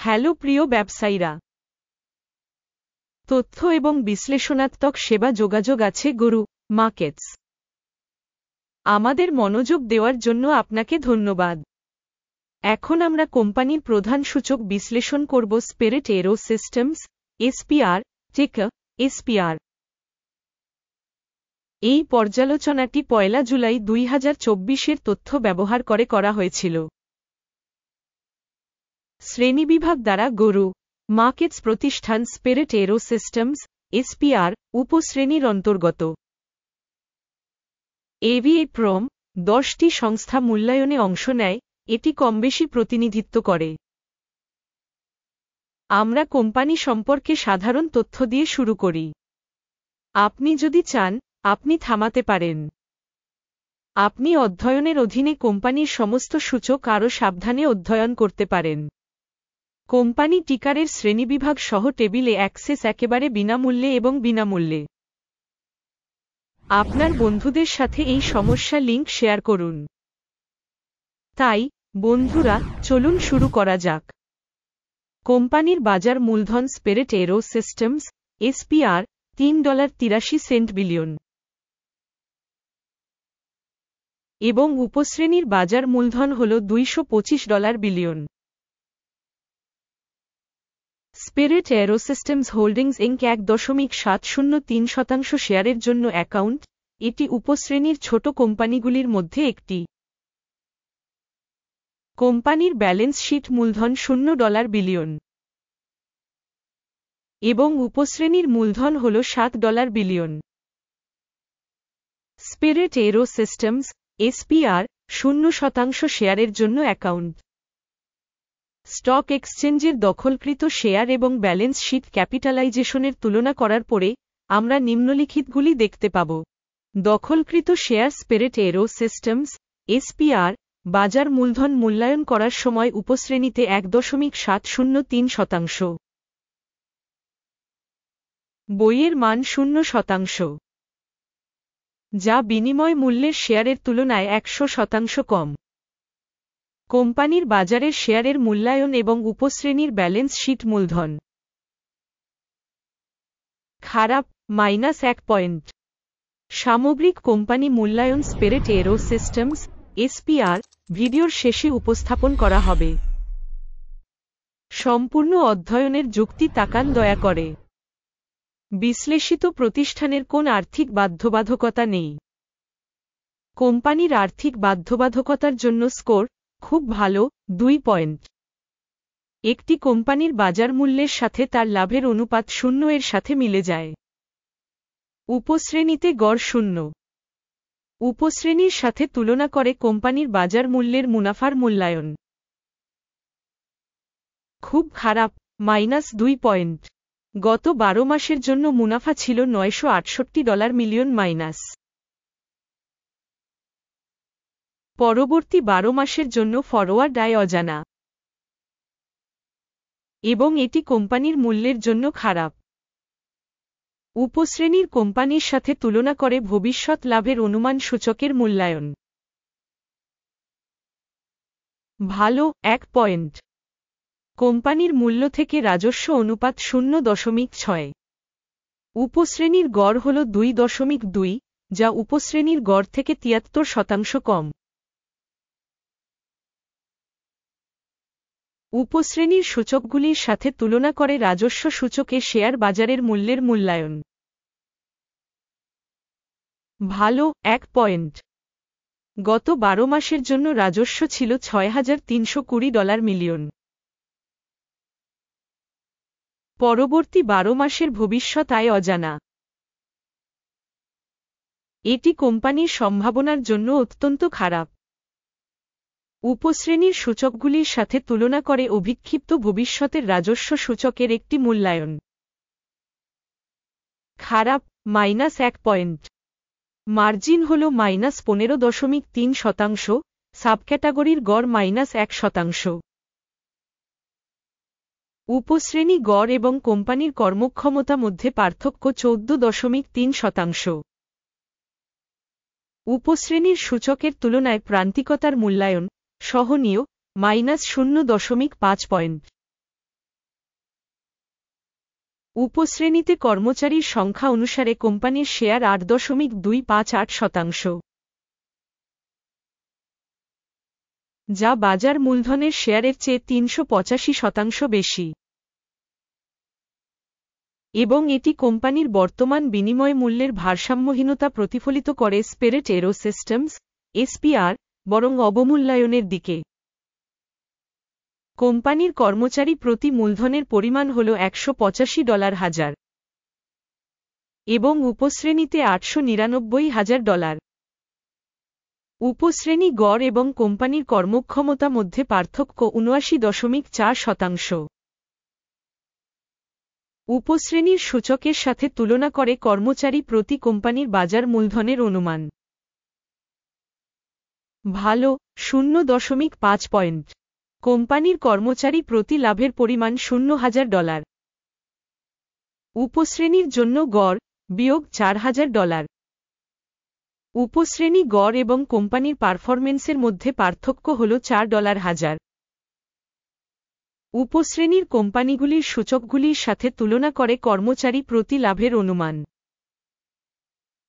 Hello প্রিয় ব্যবসায়ীরা, তথ্য এবং বিশ্লেষণাত্মক সেবা যোগাযোগ আছে গরু মার্কেটস। আমাদের মনোযোগ দেওয়ার জন্য আপনাকে ধন্যবাদ। এখন আমরা কোম্পানির প্রধান সূচক বিশ্লেষণ করব। স্পিরিট এরো সিস্টেমস এসপিআর, টিকার এসপিআর। এই পর্যালোচনাটি 1 জুলাই 2024 তথ্য ব্যবহার করে করা হয়েছিল। শ্রেণীবিভাগ দ্বারা গরু মার্কেটস প্রতিষ্ঠান স্পিরিট এরো সিস্টেমস এসপিআর উপশ্রেণীর অন্তর্গত। এভিএ প্রম 10টি সংস্থা মূল্যায়নে অংশ নেয়, এটি কমবেশি প্রতিনিধিত্ব করে। আমরা কোম্পানি সম্পর্কে সাধারণ তথ্য দিয়ে শুরু করি। আপনি যদি চান, আপনি থামাতে পারেন। আপনি অধ্যয়নের অধীনে কোম্পানির সমস্ত সূচক আরও সাবধানে অধ্যয়ন করতে পারেন। কোম্পানি টিকারের শ্রেণীবিভাগ সহ টেবিলে অ্যাক্সেস একেবারে বিনামূল্যে এবং বিনামূল্যে। আপনার বন্ধুদের সাথে এই সমস্যা লিঙ্ক শেয়ার করুন। তাই, বন্ধুরা, চলুন শুরু করা যাক। কোম্পানির বাজার মূলধন স্পিরিট এরো সিস্টেমস এসপিআর $3.83 বিলিয়ন এবং উপশ্রেণীর বাজার মূলধন হল $225 বিলিয়ন। স্পিরিট এরো সিস্টেমস হোল্ডিংস ইনক 1.703% শেয়ারের জন্য অ্যাকাউন্ট, এটি উপশ্রেণীর ছোট কোম্পানিগুলির মধ্যে একটি। কোম্পানির ব্যালেন্স শীট মূলধন $0 বিলিয়ন এবং উপশ্রেণীর মূলধন হল $7 বিলিয়ন। স্পিরিট এরো সিস্টেমস এসপিআর 0% শেয়ারের জন্য অ্যাকাউন্ট। স্টক এক্সচেঞ্জের দখলকৃত শেয়ার এবং ব্যালেন্স শীট ক্যাপিটালাইজেশনের তুলনা করার পরে, আমরা নিম্নলিখিতগুলি দেখতে পাব। দখলকৃত শেয়ার স্পিরিট এরো সিস্টেমস এসপিআর বাজার মূলধন মূল্যায়ন করার সময় উপশ্রেণীতে 1.703%। বইয়ের মান 0%, যা বিনিময় মূল্যের শেয়ারের তুলনায় 100% কম। কোম্পানির বাজারের শেয়ারের মূল্যায়ন এবং উপশ্রেণীর ব্যালেন্স শীট মূলধন খারাপ -1 পয়েন্ট। সামগ্রিক কোম্পানি মূল্যায়ন স্পিরিট এরো সিস্টেমস এসপিআর ভিডিওর শেষে উপস্থাপন করা হবে। সম্পূর্ণ অধ্যয়নের যুক্তি তাকান দয়া করে। বিশ্লেষিত প্রতিষ্ঠানের কোন আর্থিক বাধ্যবাধকতা নেই। কোম্পানির আর্থিক বাধ্যবাধকতার জন্য স্কোর খুব ভালো 2 পয়েন্ট। একটি কোম্পানির বাজার মূল্যের সাথে তার লাভের অনুপাত 0 এর সাথে মিলে যায়। উপশ্রেণীতে গড় 0। উপশ্রেণীর সাথে তুলনা করে কোম্পানির বাজার মূল্যের মুনাফার মূল্যায়ন খুব খারাপ -2 পয়েন্ট। গত 12 মাসের জন্য মুনাফা ছিল $968 মিলিয়ন মাইনাস। পরবর্তী 12 মাসের জন্য ফরওয়ার্ড আয় অজানা এবং এটি কোম্পানির মূল্যের জন্য খারাপ। উপশ্রেণীর কোম্পানির সাথে তুলনা করে ভবিষ্যৎ লাভের অনুমান সূচকের মূল্যায়ন ভালো 1 পয়েন্ট। কোম্পানির মূল্য থেকে রাজস্ব অনুপাত 0.6। উপশ্রেণীর গড় হল 2.2, যা উপশ্রেণীর গড় থেকে 73% কম। উপশ্রেণীর সূচকগুলির সাথে তুলনা করে রাজস্ব সূচকে শেয়ার বাজারের মূল্যের মূল্যায়ন ভালো 1 পয়েন্ট। গত 12 মাসের জন্য রাজস্ব ছিল $6,320 মিলিয়ন। পরবর্তী 12 মাসের ভবিষ্যৎ আয় অজানা। এটি কোম্পানির সম্ভাবনার জন্য অত্যন্ত খারাপ। উপশ্রেণীর সূচকগুলির সাথে তুলনা করে অভিক্ষিপ্ত ভবিষ্যতের রাজস্ব সূচকের একটি মূল্যায়ন খারাপ -1 পয়েন্ট। মার্জিন হল -15.3%, সাবক্যাটাগরির গড় -1%। উপশ্রেণী গড় এবং কোম্পানির কর্মক্ষমতা মধ্যে পার্থক্য 14.3%। উপশ্রেণীর সূচকের তুলনায় প্রান্তিকতার মূল্যায়ন সহনীয় -0.5 পয়েন্ট। উপশ্রেণীতে কর্মচারীর সংখ্যা অনুসারে কোম্পানির শেয়ার 8.258%, যা বাজার মূলধনের শেয়ারের চেয়ে 385% বেশি, এবং এটি কোম্পানির বর্তমান বিনিময় মূল্যের ভারসাম্যহীনতা প্রতিফলিত করে স্পিরিট এরোসিস্টেমস, এসপিআর, বরং অবমূল্যায়নের দিকে। কোম্পানির কর্মচারী প্রতি মূলধনের পরিমাণ হল $185,000 এবং উপশ্রেণীতে $899,000। উপশ্রেণী গড় এবং কোম্পানির কর্মক্ষমতা মধ্যে পার্থক্য 79.4%। উপশ্রেণীর সূচকের সাথে তুলনা করে কর্মচারী প্রতি কোম্পানির বাজার মূলধনের অনুমান। ভালো, 0.5 পয়েন্ট। কোম্পানির কর্মচারী প্রতি লাভের পরিমাণ $শূন্য,000। উপশ্রেণীর জন্য গড়, বিয়োগ $4,000। উপশ্রেণী গড় এবং কোম্পানির পারফরমেন্সের মধ্যে পার্থক্য হল $4,000। উপশ্রেণীর কোম্পানিগুলির সূচকগুলির সাথে তুলনা করে কর্মচারী প্রতি লাভের অনুমান।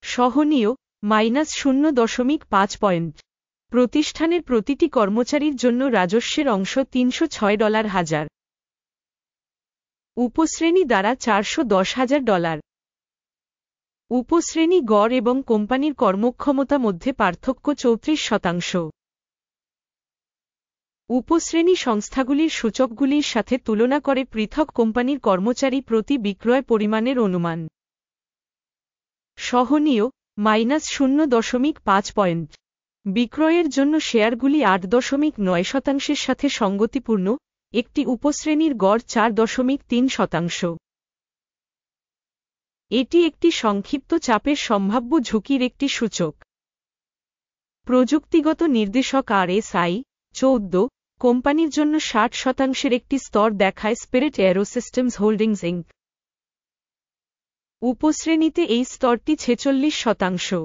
সহনীয়, -0.5 পয়েন্ট। প্রতিষ্ঠানের প্রতিটি কর্মচারীর জন্য রাজস্বের অংশ $306,000। উপশ্রেণী দ্বারা $410,000। উপশ্রেণী গড় এবং কোম্পানির কর্মক্ষমতা মধ্যে পার্থক্য 34%। উপশ্রেণী সংস্থাগুলির সূচকগুলির সাথে তুলনা করে পৃথক কোম্পানির কর্মচারী প্রতি বিক্রয় পরিমাণের অনুমান। সহনীয়, -0.5 পয়েন্ট। বিক্রয়ের জন্য শেয়ারগুলি 8.9% সাথে সঙ্গতিপূর্ণ, একটি উপশ্রেণীর গড় 4.3%। এটি একটি সংক্ষিপ্ত চাপের সম্ভাব্য ঝুঁকির একটি সূচক। প্রযুক্তিগত নির্দেশক RSI 14 কোম্পানির জন্য 60% একটি স্তর দেখায় স্পিরিট এরোসিস্টেমস হোল্ডিংস ইনক। উপশ্রেণীতে এই স্তরটি 46%।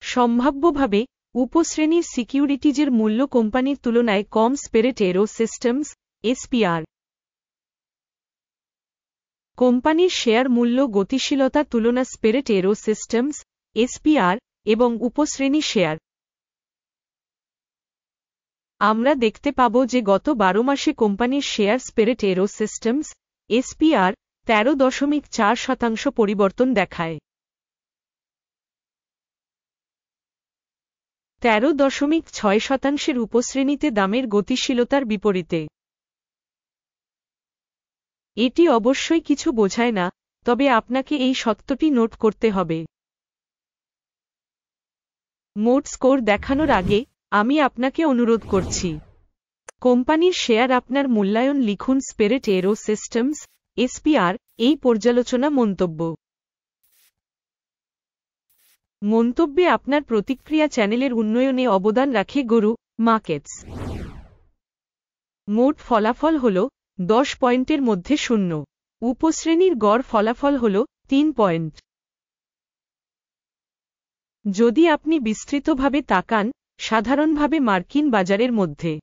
সম্ভাব্যভাবে, উপশ্রেণীর সিকিউরিটিজের মূল্য কোম্পানির তুলনায় কম স্পিরিট এরোসিস্টেমস, এসপিআর। কোম্পানির শেয়ার মূল্য গতিশীলতা তুলনা স্পিরিট এরোসিস্টেমস, এসপিআর, এবং উপশ্রেণী শেয়ার। আমরা দেখতে পাব যে গত 12 মাসে কোম্পানির শেয়ার স্পিরিট এরোসিস্টেমস, এসপিআর, 13.4% পরিবর্তন দেখায়। 13.6% উপশ্রেণীতে দামের গতিশীলতার বিপরীতে। এটি অবশ্যই কিছু বোঝায় না, তবে আপনাকে এই সত্যটি নোট করতে হবে। মোট স্কোর দেখানোর আগে, আমি আপনাকে অনুরোধ করছি, কোম্পানির শেয়ার আপনার মূল্যায়ন লিখুন স্পিরিট এরোসিস্টেমস, এসপিআর, এই পর্যালোচনা মন্তব্য। মন্তব্যে আপনার প্রতিক্রিয়া চ্যানেলের উন্নয়নে অবদান রাখে গরু মার্কেটস। মোট ফলাফল হল 10 পয়েন্টের মধ্যে 0। উপশ্রেণীর গড় ফলাফল হল 3 পয়েন্ট। যদি আপনি বিস্তৃতভাবে তাকান, সাধারণভাবে মার্কিন বাজারের মধ্যে,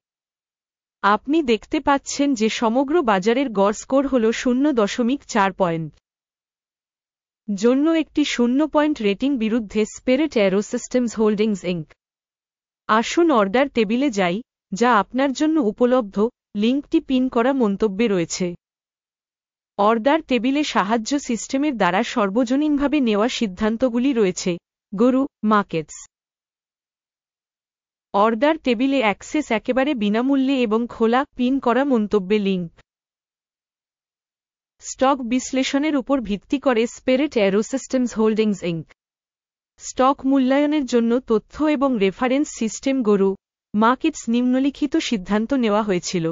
আপনি দেখতে পাচ্ছেন যে সমগ্র বাজারের গড় স্কোর হল 0.4 পয়েন্ট। জন্য একটি 0 পয়েন্ট রেটিং বিরুদ্ধে স্পিরিট এরোসিস্টেমস হোল্ডিংস ইনক। আসুন অর্ডার টেবিলে যাই, যা আপনার জন্য উপলব্ধ, লিঙ্কটি পিন করা মন্তব্যে রয়েছে। অর্ডার টেবিলে সাহায্য সিস্টেমের দ্বারা সর্বজনীনভাবে নেওয়া সিদ্ধান্তগুলি রয়েছে, গরু মার্কেটস। অর্ডার টেবিলে অ্যাক্সেস একেবারে বিনামূল্যে এবং খোলা, পিন করা মন্তব্যে লিঙ্ক। স্টক বিশ্লেষণের উপর ভিত্তি করে স্পিরিট এরোসিস্টেমস হোল্ডিংস ইনক। স্টক মূল্যায়নের জন্য তথ্য এবং রেফারেন্স সিস্টেম গরু মার্কেটস নিম্নলিখিত সিদ্ধান্ত নেওয়া হয়েছিল।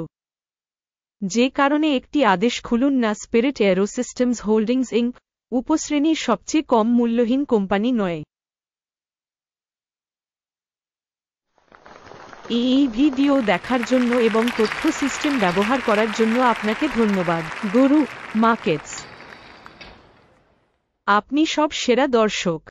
যে কারণে একটি আদেশ খুলুন না স্পিরিট এরোসিস্টেমস হোল্ডিংস ইনক উপশ্রেণীর সবচেয়ে কম মূল্যহীন কোম্পানি নয়। এই ভিডিও দেখার জন্য এবং তথ্য সিস্টেম ব্যবহার করার জন্য আপনাকে ধন্যবাদ। গরু মার্কেটস, আপনি সব সেরা দর্শক।